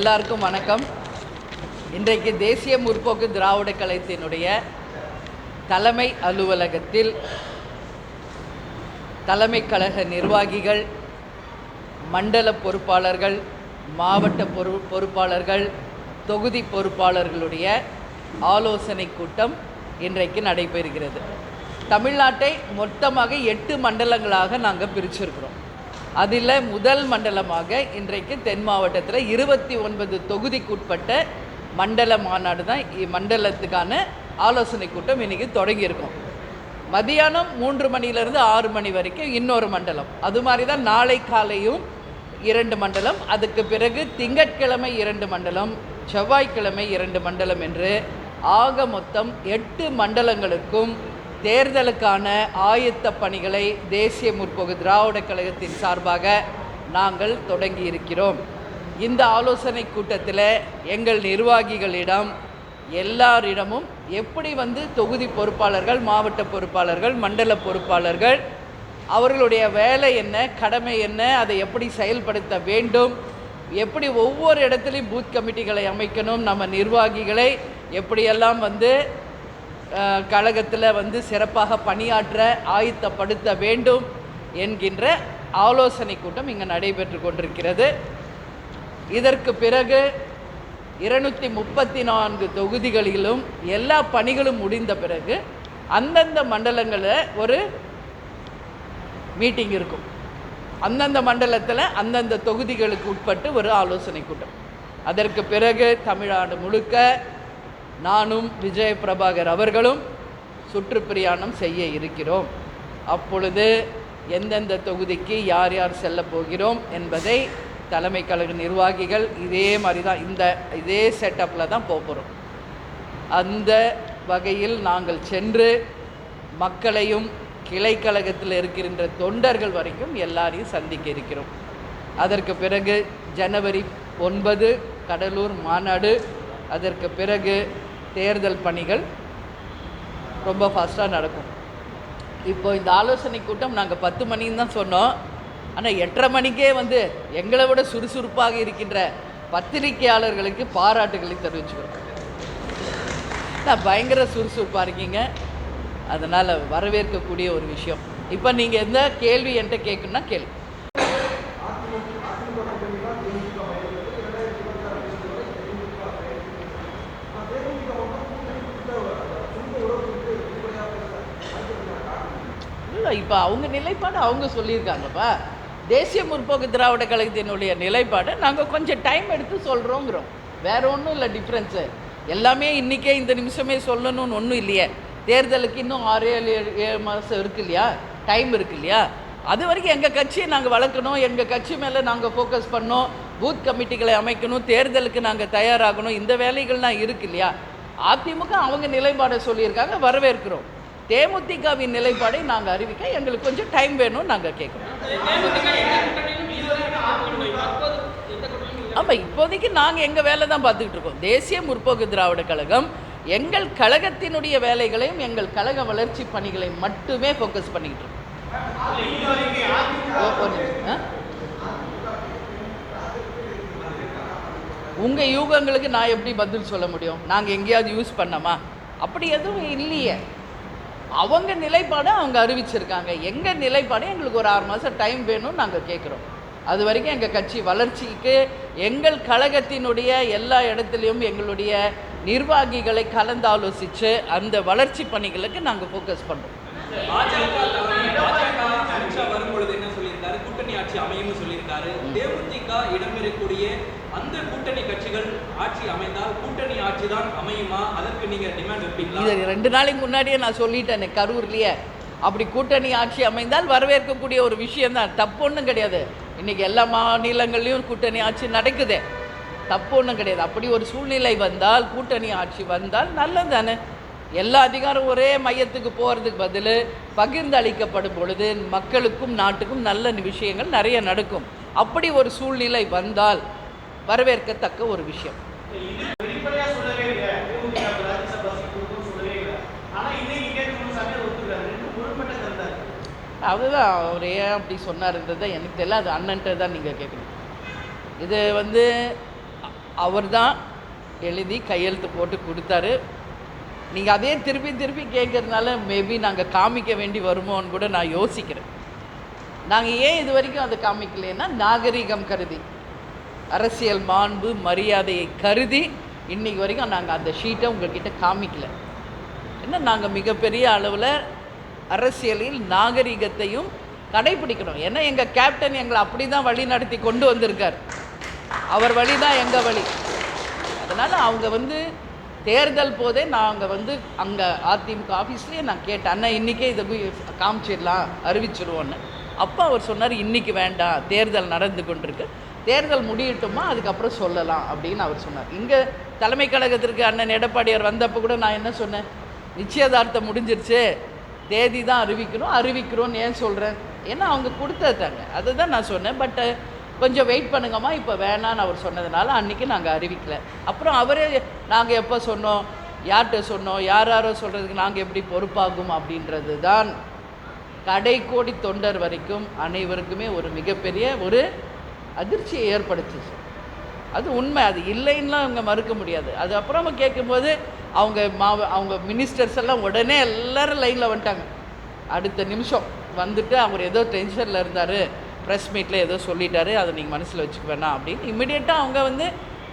எல்லாருக்கும் வணக்கம். இன்றைக்கு தேசிய முற்போக்கு திராவிட கழகத்தினுடைய தலைமை அலுவலகத்தில் தலைமை கழக நிர்வாகிகள், மண்டல பொறுப்பாளர்கள், மாவட்ட பொறுப்பாளர்கள், தொகுதி பொறுப்பாளர்களுடைய ஆலோசனை கூட்டம் இன்றைக்கு நடைபெறுகிறது. தமிழ்நாட்டை மொத்தமாக 8 மண்டலங்களாக நாங்கள் பிரிச்சிருக்கிறோம். அதில் முதல் மண்டலமாக இன்றைக்கு தென் மாவட்டத்தில் 29 தொகுதிக்குட்பட்ட மண்டல மாநாடு தான் மண்டலத்துக்கான ஆலோசனை கூட்டம் இன்றைக்கி தொடங்கியிருக்கோம். மதியானம் 3 மணிலேருந்து 6 மணி வரைக்கும் இன்னொரு மண்டலம். அது மாதிரி தான் நாளை காலையும் 2 மண்டலம், அதுக்கு பிறகு திங்கட்கிழமை 2 மண்டலம், செவ்வாய்க்கிழமை 2 மண்டலம் என்று ஆக மொத்தம் 8 மண்டலங்களுக்கும் தேர்தலுக்கான ஆயத்த பணிகளை தேசிய முற்போக்கு திராவிட கழகத்தின் சார்பாக நாங்கள் தொடங்கி இருக்கிறோம். இந்த ஆலோசனை கூட்டத்தில் எங்கள் நிர்வாகிகளிடம் எல்லாரிடமும் எப்படி தொகுதி பொறுப்பாளர்கள், மாவட்ட பொறுப்பாளர்கள், மண்டல பொறுப்பாளர்கள் அவர்களுடைய வேலை என்ன, கடமை என்ன, அதை எப்படி செயல்படுத்த வேண்டும், எப்படி ஒவ்வொரு இடத்துலையும் பூத் கமிட்டிகளை அமைக்கணும், நம்ம நிர்வாகிகளை எப்படியெல்லாம் கழகத்தில் சிறப்பாக பணியாற்ற ஆயத்தப்படுத்த வேண்டும் என்கின்ற ஆலோசனை கூட்டம் இங்கே நடைபெற்று கொண்டிருக்கிறது. இதற்கு பிறகு 234 தொகுதிகளிலும் எல்லா பணிகளும் முடிந்த பிறகு அந்தந்த மண்டலங்களில் ஒரு மீட்டிங் இருக்கும். அந்தந்த மண்டலத்தில் அந்தந்த தொகுதிகளுக்கு உட்பட்டு ஒரு ஆலோசனை கூட்டம். அதற்கு பிறகு தமிழ்நாடு முழுக்க நானும் விஜய பிரபாகர் அவர்களும் சுற்றுப்பிரயாணம் செய்ய இருக்கிறோம். அப்பொழுது எந்தெந்த தொகுதிக்கு யார் யார் செல்ல போகிறோம் என்பதை தலைமை கழக நிர்வாகிகள் இதே மாதிரி தான் இதே செட்டப்பில் தான் போகிறோம். அந்த வகையில் நாங்கள் சென்று மக்களையும் கிளை கழகத்தில் இருக்கின்ற தொண்டர்கள் வரைக்கும் எல்லாரையும் சந்திக்க இருக்கிறோம். அதற்கு பிறகு ஜனவரி 9 கடலூர் மாநாடு. அதற்கு பிறகு தேர்தல் பணிகள் ரொம்ப ஃபாஸ்ட்டாக நடக்கும். இப்போ இந்த ஆலோசனை கூட்டம் நாங்கள் 10 மணின்னு தான் சொன்னோம். ஆனால் 8:30 மணிக்கே எங்களை விட சுறுசுறுப்பாக இருக்கின்ற பத்திரிகையாளர்களுக்கு பாராட்டுகளை தெரிவிச்சுக்கிறோம். பயங்கர சுறுசுறுப்பாக இருக்கீங்க, அதனால் வரவேற்கக்கூடிய ஒரு விஷயம். இப்போ நீங்கள் எந்த கேள்வி என்கிட்ட கேட்கணுன்னா கேள்வி. இல்லை, இப்போ அவங்க நிலைப்பாடு அவங்க சொல்லியிருக்காங்கப்பா. தேசிய முற்போக்கு திராவிட கழகத்தினுடைய நிலைப்பாடு நாங்கள் கொஞ்சம் டைம் எடுத்து சொல்கிறோங்கிறோம். வேறு ஒன்றும் இல்லை டிஃப்ரென்ஸு. எல்லாமே இன்றைக்கே இந்த நிமிஷமே சொல்லணும்னு ஒன்றும் இல்லையே. தேர்தலுக்கு இன்னும் 6-7 மாதம் இருக்குது இல்லையா, டைம் இருக்குது இல்லையா. அது வரைக்கும் எங்கள் கட்சியை நாங்கள் வளர்க்கணும், எங்கள் கட்சி மேலே நாங்கள் ஃபோக்கஸ் பண்ணோம், பூத் கமிட்டிகளை அமைக்கணும், தேர்தலுக்கு நாங்கள் தயாராகணும், இந்த வேலைகள்லாம் இருக்குது இல்லையா. அதிமுக அவங்க நிலைப்பாடை சொல்லியிருக்காங்க, வரவேற்கிறோம். தேமுதிகவின் நிலைப்பாடை நாங்கள் அறிவிக்க எங்களுக்கு கொஞ்சம் டைம் வேணும்னு நாங்கள் கேட்குறோம். ஆமாம், இப்போதைக்கு நாங்கள் எங்கள் வேலை தான் பார்த்துக்கிட்டு இருக்கோம். தேசிய முற்போக்கு திராவிட கழகம் எங்கள் கழகத்தினுடைய வேலைகளையும் எங்கள் கழக வளர்ச்சி பணிகளை மட்டுமே ஃபோக்கஸ் பண்ணிக்கிட்டு இருக்கோம். உங்கள் யூகங்களுக்கு நான் எப்படி பதில் சொல்ல முடியும்? நாங்கள் எங்கேயாவது யூஸ் பண்ணோமா? அப்படி எதுவும் இல்லையே. அவங்க நிலைப்பாடு அவங்க அறிவிச்சிருக்காங்க. எங்கள் நிலைப்பாடு எங்களுக்கு ஒரு 6 மாதம் டைம் வேணும்னு நாங்கள் கேட்குறோம். அது வரைக்கும் எங்கள் கட்சி வளர்ச்சிக்கு எங்கள் கழகத்தினுடைய எல்லா இடத்துலையும் எங்களுடைய நிர்வாகிகளை கலந்தாலோசித்து அந்த வளர்ச்சி பணிகளுக்கு நாங்கள் ஃபோக்கஸ் பண்ணுறோம். வரும்பொழுது என்ன சொல்லியிருக்காரு, கூட்டணி ஆட்சி அமையும்னு சொல்லியிருக்காரு. தேமுதிக இடம்பெறக்கூடிய அந்த கூட்டணி கட்சிகள் ஆட்சி அமைந்தால் கூட்டணி ஆட்சி தான் அமையுமா? அதற்கு நீங்கள் டிமாண்ட் வைப்பீங்களா? இது 2 நாளைக்கு முன்னாடியே நான் சொல்லிட்டேன் கரூர்லேயே. அப்படி கூட்டணி ஆட்சி அமைந்தால் வரவேற்கக்கூடிய ஒரு விஷயம்தான், தப்பு ஒன்றும் கிடையாது. இன்றைக்கி எல்லா மாநிலங்கள்லேயும் கூட்டணி ஆட்சி நடக்குது, தப்பு ஒன்றும் கிடையாது. அப்படி ஒரு சூழ்நிலை வந்தால், கூட்டணி ஆட்சி வந்தால் நல்லது தானே. எல்லா அதிகாரம் ஒரே மையத்துக்கு போகிறதுக்கு பதில் பகிர்ந்து அளிக்கப்படும் பொழுது மக்களுக்கும் நாட்டுக்கும் நல்ல விஷயங்கள் நிறைய நடக்கும். அப்படி ஒரு சூழ்நிலை வந்தால் வரவேற்கத்தக்க ஒரு விஷயம். அதுதான் அவர் ஏன் அப்படி சொன்னார்ன்றதை எனக்கு தெரியல. அது அண்ணன்ட்டு தான் நீங்கள் கேட்கணும். இது அவர் தான் எழுதி கையெழுத்து போட்டு கொடுத்தாரு. நீங்கள் அதே திருப்பி திருப்பி கேட்கறதுனால மேபி நாங்கள் காமிக்க வேண்டி வருமோன்னு கூட நான் யோசிக்கிறேன். நாங்கள் ஏன் இது வரைக்கும் அதை காமிக்கலைன்னா, நாகரிகம் கருதி, அரசியல் மாண்பு மரியாதையை கருதி இன்றைக்கி வரைக்கும் நாங்கள் அந்த ஷீட்டை உங்கள்கிட்ட காமிக்கல. ஏன்னா நாங்கள் மிகப்பெரிய அளவில் அரசியலில் நாகரிகத்தையும் கடைப்பிடிக்கணும். ஏன்னா எங்கள் கேப்டன் எங்களை அப்படி தான் வழி நடத்தி கொண்டு வந்திருக்கார். அவர் வழி தான் எங்கள் வழி. அதனால் அவங்க தேர்தல் போதே நாங்கள் அங்கே அதிமுக ஆஃபீஸ்லேயே நான் கேட்டேன், அண்ணா இன்றைக்கே இதை போய் காமிச்சிடலாம், அறிவிச்சிடுவோன்னு. அப்போ அவர் சொன்னார், இன்றைக்கி வேண்டாம், தேர்தல் நடந்து கொண்டிருக்கு, தேர்தல் முடியட்டுமா அதுக்கப்புறம் சொல்லலாம் அப்படின்னு அவர் சொன்னார். இங்கே தலைமை கழகத்திற்கு அண்ணன் எடப்பாடியார் வந்தப்போ கூட நான் என்ன சொன்னேன், நிச்சயதார்த்தம் முடிஞ்சிருச்சு, தேதி தான் அறிவிக்கிறோன்னு ஏன் சொல்கிறேன், ஏன்னா அவங்க கொடுத்தாங்க, அதுதான் நான் சொன்னேன். பட்டு கொஞ்சம் வெயிட் பண்ணுங்கம்மா, இப்போ வேணான்னு அவர் சொன்னதுனால அன்றைக்கி நாங்கள் அறிவிக்கலை. அப்புறம் அவரே நாங்கள் எப்போ சொன்னோம், யார்கிட்ட சொன்னோம், யாரோ சொல்கிறதுக்கு நாங்கள் எப்படி பொறுப்பாகும் அப்படின்றது தான் கடைக்கோடி தொண்டர் வரைக்கும் அனைவருக்குமே ஒரு மிகப்பெரிய ஒரு அதிர்ச்சியை ஏற்படுத்துச்சு. அது உண்மை, அது இல்லைன்னுலாம் அவங்க மறுக்க முடியாது. அது அப்புறமா கேட்கும்போது அவங்க மினிஸ்டர்ஸ் எல்லாம் உடனே எல்லோரும் லைனில் வந்துட்டாங்க. அடுத்த நிமிஷம் வந்துட்டு அவர் ஏதோ டென்ஷனில் இருந்தார், ப்ரெஸ் மீட்டில் ஏதோ சொல்லிட்டாரு, அதை நீங்கள் மனசில் வச்சுக்க வேணாம் அப்படின்னு இம்மிடியேட்டாக அவங்க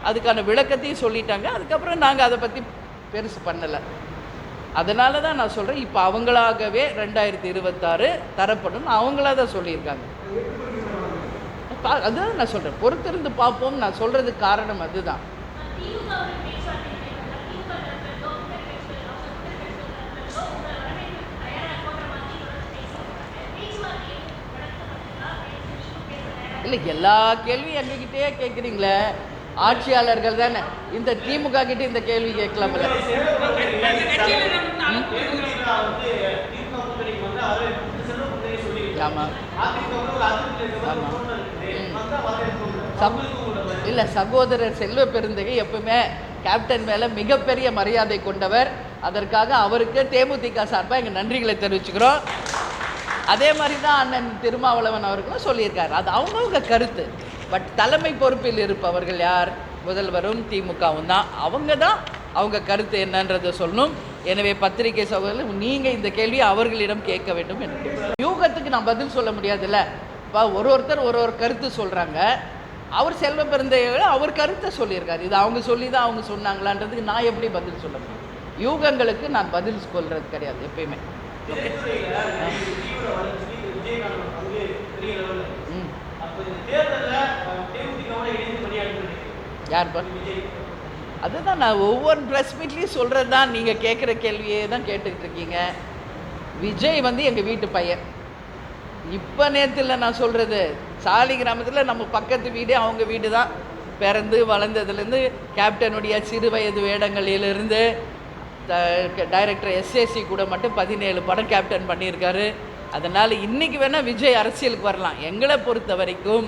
அதுக்கான விளக்கத்தையும் சொல்லிட்டாங்க. அதுக்கப்புறம் நாங்கள் அதை பற்றி பெருசு பண்ணலை. அதனால தான் நான் சொல்கிறேன், இப்போ அவங்களாகவே 2026 தரப்படும் அவங்களா தான் சொல்லியிருக்காங்க. அதுதான் நான் சொல்கிறேன், பொறுத்திருந்து பார்ப்போம். நான் சொல்கிறதுக்கு காரணம் அதுதான். இல்லை, எல்லா கேள்வியும் எங்ககிட்டயே கேட்குறீங்களே, ஆட்சியாளர்கள் தானே, இந்த திமுக கிட்டே இந்த கேள்வி கேட்கலாம்ல. ஆமாம் இல்லை, சகோதரர் செல்வ பெருந்தகை எப்பவுமே கேப்டன் மேலே மிகப்பெரிய மரியாதை கொண்டவர். அதற்காக அவருக்கு தேமுதிக சார்பாக எங்கள் நன்றிகளை தெரிவிச்சுக்கிறோம். அதே மாதிரி தான் அண்ணன் திருமாவளவன் அவர்களும் சொல்லியிருக்காரு. அது அவங்கவுங்க கருத்து. பட் தலைமை பொறுப்பில் இருப்பவர்கள் யார், முதல்வரும் திமுகவும் தான். அவங்க கருத்து என்னன்றதை சொல்லணும். எனவே பத்திரிகை சகோதரர்கள், நீங்கள் இந்த கேள்வியை அவர்களிடம் கேட்க வேண்டும் என்று. யூகத்துக்கு நான் பதில் சொல்ல முடியாதுல்ல. இப்போ ஒருத்தர் ஒரு கருத்து சொல்கிறாங்க. அவர் செல்வ பெருந்தகை அவர் கருத்தை சொல்லியிருக்காரு. இது அவங்க சொல்லி தான் அவங்க சொன்னாங்களான்றதுக்கு நான் எப்படி பதில் சொல்ல முடியும்? யூகங்களுக்கு நான் பதில் சொல்கிறது கிடையாது எப்பயுமே. யார் அதுதான் நான் ஒவ்வொரு ப்ரெஸ் மீட்லேயும் சொல்கிறது தான். நீங்கள் கேட்குற கேள்வியே தான் கேட்டுக்கிட்டு இருக்கீங்க. விஜய் எங்கள் வீட்டு பையன். இப்போ நேரத்தில் நான் சொல்கிறது, சாலி கிராமத்தில் நம்ம பக்கத்து வீடு அவங்க வீடு தான். பிறந்து வளர்ந்ததுலேருந்து கேப்டனுடைய சிறு வயது வேடங்களிலிருந்து டைரக்டர் எஸ்ஏசி கூட மட்டும் 17 படம் கேப்டன் பண்ணியிருக்காரு. அதனால் இன்றைக்கி வேணால் விஜய் அரசியலுக்கு வரலாம். எங்களை பொறுத்த வரைக்கும்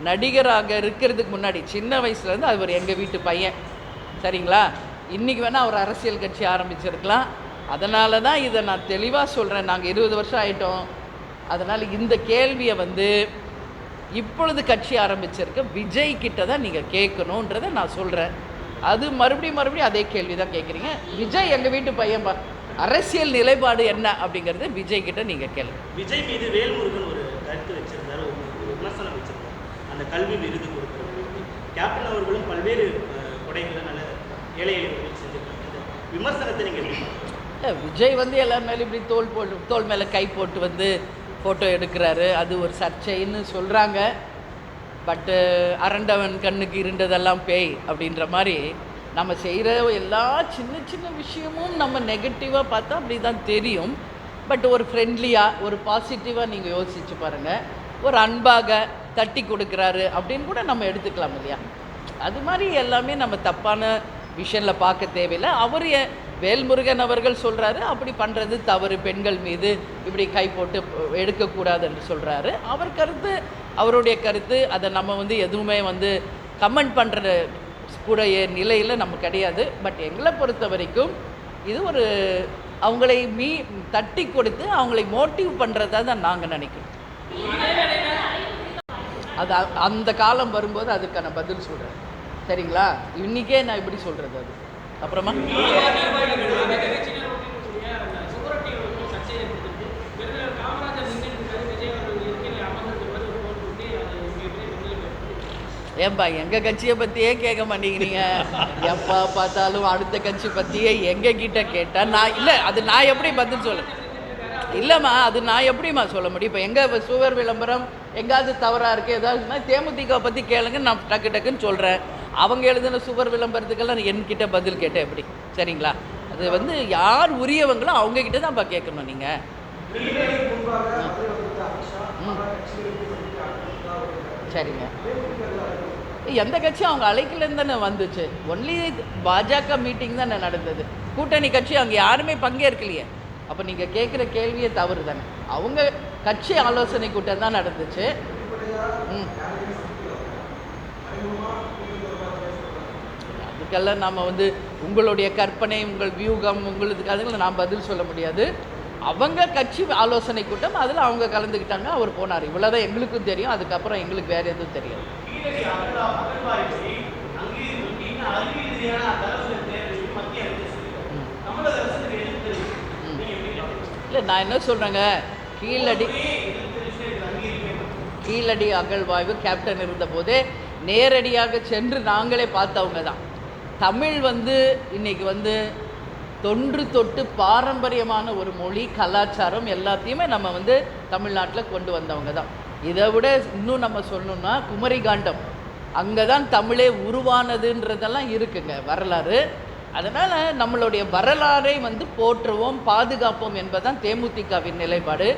நடிகராக இருக்கிறதுக்கு முன்னாடி சின்ன வயசுலேருந்து அவர் எங்கள் வீட்டு பையன், சரிங்களா? இன்றைக்கி வேணால் அவர் அரசியல் கட்சி ஆரம்பிச்சிருக்கலாம். அதனால தான் இதை நான் தெளிவாக சொல்கிறேன். நாங்கள் 20 வருஷம் ஆகிட்டோம். அதனால் இந்த கேள்வியை இப்பொழுது கட்சி ஆரம்பிச்சிருக்க விஜய் கிட்ட தான் நீங்கள் கேட்கணுன்றதை நான் சொல்கிறேன். அது மறுபடியும் அதே கேள்வி தான் கேட்குறீங்க. விஜய் எங்கள் வீட்டு பையன், அரசியல் நிலைப்பாடு என்ன அப்படிங்கிறது விஜய் கிட்ட நீங்கள் கேளுங்க. விஜய் மீது வேல்முருகன் ஒரு கருத்து வச்சிருந்தார், ஒரு விமர்சனம் வச்சிருந்தார். அந்த கல்வி விருது கொடுக்குறவங்களுக்கு கேப்டன் அவர்களும் பல்வேறு கொடைகளை நல்ல ஏழை எளியவர்களுக்கு செஞ்சுருக்காங்க. இந்த விமர்சனத்தை நீங்கள் இல்லை, விஜய் எல்லார் மேலே இப்படி தோல் மேலே கை போட்டு ஃபோட்டோ எடுக்கிறாரு, அது ஒரு சர்ச்சைன்னு சொல்கிறாங்க. பட்டு அரண்டவன் கண்ணுக்கு இருண்டதெல்லாம் பேய் அப்படின்ற மாதிரி நம்ம செய்கிற எல்லா சின்ன விஷயமும் நம்ம நெகட்டிவாக பார்த்தா அப்படி தான் தெரியும். பட் ஒரு ஃப்ரெண்ட்லியாக, ஒரு பாசிட்டிவாக நீங்கள் யோசிச்சு பாருங்கள். ஒரு அன்பாக தட்டி கொடுக்குறாரு அப்படின்னு கூட நம்ம எடுத்துக்கலாம் இல்லையா? அது மாதிரி எல்லாமே நம்ம தப்பான விஷயத்தில் பார்க்க தேவையில்லை. அவர் வேல்முருகன் அவர்கள் சொல்கிறாரு, அப்படி பண்ணுறது தவறு, பெண்கள் மீது இப்படி கை போட்டு எடுக்கக்கூடாது என்று சொல்கிறாரு. அவர் கருத்து அவருடைய கருத்து. அதை நம்ம எதுவுமே கமெண்ட் பண்ணுற கூட நிலையில் நம்ம கிடையாது. பட் எங்களை பொறுத்த வரைக்கும் இது ஒரு அவங்களை தட்டி கொடுத்து அவங்களை மோட்டிவ் பண்ணுறதா தான் நாங்கள் நினைக்கிறோம். அது அந்த காலம் வரும்போது அதுக்கான பதில் சொல்கிறேன். சரிங்களா? இன்றைக்கே நான் இப்படி சொல்கிறது அது. அப்புறமா ஏன்பா எங்கள் கட்சியை பற்றியே கேட்க மாட்டேங்கிறீங்க? எப்போ பார்த்தாலும் அடுத்த கட்சி பற்றியே எங்ககிட்ட கேட்டால் நான் இல்லை, அது நான் எப்படி பதில் சொல்ல? இல்லைம்மா, அது நான் எப்படிம்மா சொல்ல முடியும்? இப்போ எங்கள் சுவர் விளம்பரம் எங்காவது தவறாக இருக்குது ஏதாவதுன்னா தேமுதிக பற்றி கேளுங்க, நான் டக்கு டக்குன்னு சொல்கிறேன். அவங்க எழுதின சுவர் விளம்பரத்துக்கெல்லாம் என்கிட்ட பதில் கேட்டேன் எப்படி? சரிங்களா? அது வந்து யார் உரியவங்களோ அவங்கக்கிட்ட தான் இப்போ கேட்கணும் நீங்கள். சரிங்க. எந்த கட்சியும் அவங்க அழைக்கலன்னு தானே வந்துச்சு. ஒன்லி பாஜக மீட்டிங் தானே நடந்தது. கூட்டணி கட்சி அங்கே யாருமே பங்கேற்கலையே. அப்போ நீங்கள் கேட்குற கேள்வியே தவறு தானே. அவங்க கட்சி ஆலோசனை கூட்டம் தான் நடந்துச்சு. அதுக்கெல்லாம் நாம் வந்து உங்களுடைய கற்பனை, உங்கள் வியூகம், உங்களுக்கு அதுங்களை நான் பதில் சொல்ல முடியாது. அவங்க கட்சி ஆலோசனை கூட்டம், அதில் அவங்க கலந்துக்கிட்டாங்க, அவர் போனார். இவ்வளோதான் எங்களுக்கும் தெரியும். அதுக்கப்புறம் எங்களுக்கு வேறு எதுவும் தெரியாது. இல்லை, நான் என்ன சொல்கிறேங்க, கீழடி அகழ்வாய்வு கேப்டன் இருந்தபோதே நேரடியாக சென்று நாங்களே பார்த்தவங்க தான். தமிழ் வந்து இன்றைக்கி வந்து தொன்று தொட்டு பாரம்பரியமான ஒரு மொழி, கலாச்சாரம் எல்லாத்தையுமே நம்ம வந்து தமிழ்நாட்டில் கொண்டு வந்தவங்க தான். இதை விட இன்னும் நம்ம சொல்லணும்னா குமரிகாண்டம், அங்கே தான் தமிழே உருவானதுன்றதெல்லாம் இருக்குங்க வரலாறு. அதனால் நம்மளுடைய வரலாறை வந்து போற்றுவோம், பாதுகாப்போம் என்பதுதான் தேமுதிகவின் நிலைப்பாடு.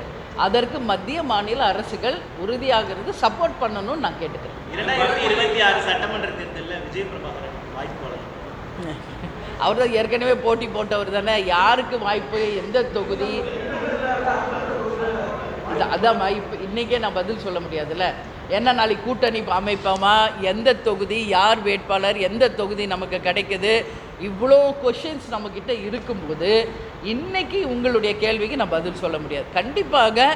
அதற்கு மத்திய மாநில அரசுகள் உறுதியாகிறது, சப்போர்ட் பண்ணணும்னு நான் கேட்டுக்கிறேன். 2026 சட்டமன்ற தேர்தலில் விஜய் பிரபாகரன் வாய்ப்பு வழங்கும். அவர் தான் ஏற்கனவே போட்டி போட்டவர் தானே. யாருக்கு வாய்ப்பு, எந்த தொகுதி, அதான் வாய்ப்பு. இன்றைக்கே நான் பதில் சொல்ல முடியாதுல்ல. என்ன நாளைக்கு கூட்டணி அமைப்போமா, எந்த தொகுதி, யார் வேட்பாளர், எந்த தொகுதி நமக்கு கிடைக்குது, இவ்வளோ கொஷின்ஸ் நம்மக்கிட்ட இருக்கும்போது இன்றைக்கி உங்களுடைய கேள்விக்கு நான் பதில் சொல்ல முடியாது. கண்டிப்பாக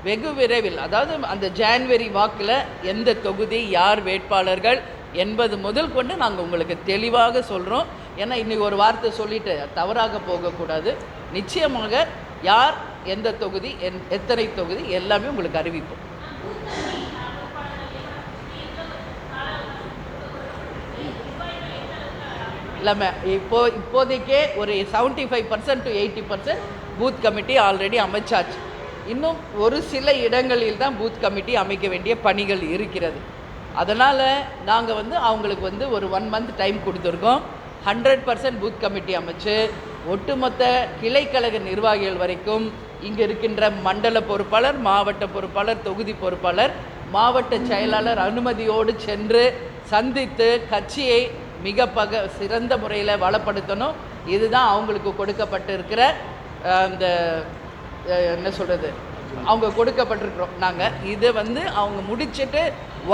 வெகு விரைவில், அதாவது அந்த ஜான்வரி வாக்கில் எந்த தொகுதி, யார் வேட்பாளர்கள் என்பது முதல் கொண்டு நாங்கள் உங்களுக்கு தெளிவாக சொல்கிறோம். ஏன்னா இன்றைக்கி ஒரு வார்த்தை சொல்லிவிட்டு தவறாக போகக்கூடாது. நிச்சயமாக யார், எந்த தொகுதி, எத்தனை தொகுதி எல்லாமே உங்களுக்கு அறிவிப்போம். இல்லாமல் இப்போதைக்கே ஒரு 75% to 80% பூத் கமிட்டி ஆல்ரெடி அமைச்சாச்சு. இன்னும் ஒரு சில இடங்களில் தான் பூத் கமிட்டி அமைக்க வேண்டிய பணிகள் இருக்கிறது. அதனால் நாங்கள் வந்து அவங்களுக்கு வந்து ஒரு 1 month டைம் கொடுத்துருக்கோம். 100% பூத் கமிட்டி அமைச்சு ஒட்டுமொத்த கிளைக்கழக நிர்வாகிகள் வரைக்கும் இங்கே இருக்கின்ற மண்டல பொறுப்பாளர், மாவட்ட பொறுப்பாளர், தொகுதி பொறுப்பாளர், மாவட்ட செயலாளர் அனுமதியோடு சென்று சந்தித்து கட்சியை மிக சிறந்த முறையில் வளப்படுத்தணும். இதுதான் அவங்களுக்கு கொடுக்கப்பட்டிருக்கிற இந்த என்ன சொல்கிறது, அவங்க கொடுக்கப்பட்டிருக்கிறோம். நாங்கள் இதை வந்து அவங்க முடிச்சுட்டு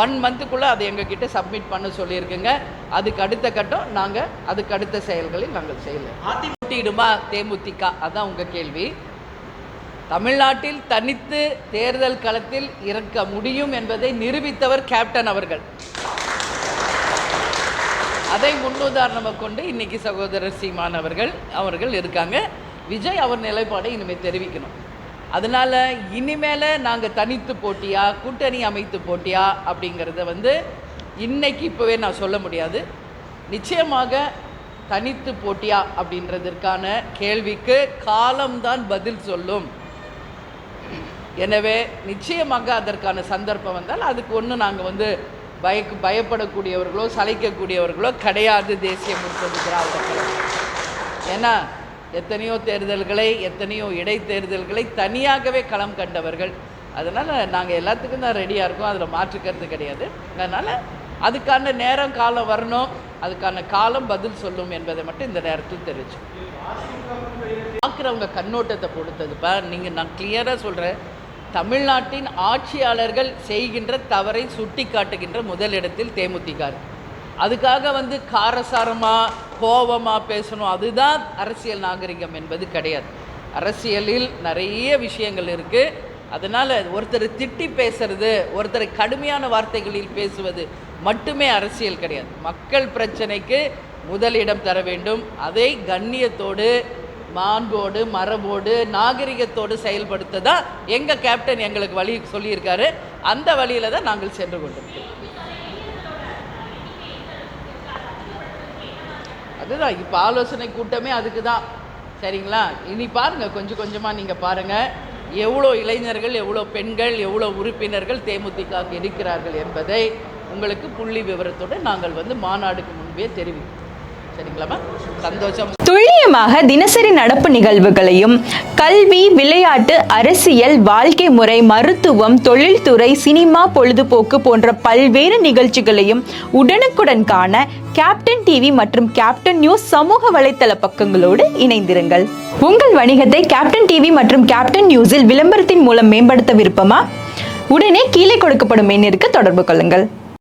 1 monthக்குள்ளே அதை எங்ககிட்ட சப்மிட் பண்ண சொல்லியிருக்குங்க. அதுக்கு அடுத்த கட்டம் நாங்கள் அதுக்கு அடுத்த செயல்களில் நாங்கள் செய்யலை. போட்டியிடுமா தேமுதிக, அதான் உங்கள் கேள்வி. தமிழ்நாட்டில் தனித்து தேர்தல் களத்தில் இறக்க முடியும் என்பதை நிரூபித்தவர் கேப்டன் அவர்கள். அதை முன்னுதாரணமாக கொண்டு இன்றைக்கி சகோதரர் சீமான் அவர்கள் இருக்காங்க. விஜய் அவர் நிலைப்பாடை இனிமேல் தெரிவிக்கணும். அதனால் இனிமேல் நாங்கள் தனித்து போட்டியா, கூட்டணி அமைத்து போட்டியா அப்படிங்கிறத வந்து இன்றைக்கி இப்போவே நான் சொல்ல முடியாது. நிச்சயமாக தனித்து போட்டியா அப்படின்றதற்கான கேள்விக்கு காலம்தான் பதில் சொல்லும். எனவே நிச்சயமாக அதற்கான சந்தர்ப்பம் வந்தால் அதுக்கு ஒன்றும் நாங்கள் வந்து பயப்படக்கூடியவர்களோ சளைக்கக்கூடியவர்களோ கிடையாது. தேசிய முற்போக்கு திராவிட கழகம் ஏன்னா எத்தனையோ தேர்தல்களை, எத்தனையோ இடைத்தேர்தல்களை தனியாகவே களம் கண்டவர்கள். அதனால் நாங்கள் எல்லாத்துக்கும் தான் ரெடியாக இருக்கோம், அதில் மாற்றுக்கிறது கிடையாது. அதனால் அதுக்கான நேரம் காலம் வரணும், அதுக்கான காலம் பதில் சொல்லும் என்பதை மட்டும் இந்த நேரத்தில் தெரிவிச்சு. பார்க்குறவங்க கண்ணோட்டத்தை பொறுத்ததுப்பா. நான் கிளியராக சொல்கிறேன், தமிழ்நாட்டின் ஆட்சியாளர்கள் செய்கின்ற தவறை சுட்டி காட்டுகின்ற முதலிடத்தில் தேமுதிக. அதுக்காக வந்து காரசாரமாக கோபமாக பேசணும், அதுதான் அரசியல் நாகரிகம் என்பது கிடையாது. அரசியலில் நிறைய விஷயங்கள் இருக்குது. அதனால் ஒருத்தர் திட்டி பேசுறது, ஒருத்தரை கடுமையான வார்த்தைகளில் பேசுவது மட்டுமே அரசியல் கிடையாது. மக்கள் பிரச்சனைக்கு முதலிடம் தர வேண்டும். அதை கண்ணியத்தோடு, மாண்போடு, மரபோடு, நாகரிகத்தோடு செயல்படுத்த தான் எங்கள் கேப்டன் எங்களுக்கு வழி சொல்லியிருக்காரு. அந்த வழியில் தான் நாங்கள் சென்று கொண்டிருக்கிறோம். அதுதான் இப்போ ஆலோசனை கூட்டமே அதுக்கு தான். சரிங்களா? இனி பாருங்கள், கொஞ்சம் கொஞ்சமாக நீங்கள் பாருங்கள் எவ்வளோ இளைஞர்கள், எவ்வளோ பெண்கள், எவ்வளோ உறுப்பினர்கள் தேமுதிக இருக்கிறார்கள் என்பதை உங்களுக்கு புள்ளி விவரத்தோடு நாங்கள் மாநாடுக்கு முன்பே தெரிவிப்போம். சரிங்களாமா? சந்தோஷம். துல்லியமாக தினசரி நடப்பு நிகழ்வுகளையும் கல்வி, விளையாட்டு, அரசியல், வாழ்க்கை முறை, மருத்துவம், தொழில்துறை, சினிமா, பொழுதுபோக்கு போன்ற பல்வேறு நிகழ்ச்சிகளையும் உடனுக்குடன் காண கேப்டன் டிவி மற்றும் கேப்டன் நியூஸ் சமூக வலைத்தள பக்கங்களோடு இணைந்திருங்கள். உங்கள் வணிகத்தை கேப்டன் டிவி மற்றும் கேப்டன் நியூஸில் விளம்பரத்தின் மூலம் மேம்படுத்த விருப்பமா? உடனே கீழே கொடுக்கப்படும் எண்ணிற்கு தொடர்பு கொள்ளுங்கள்.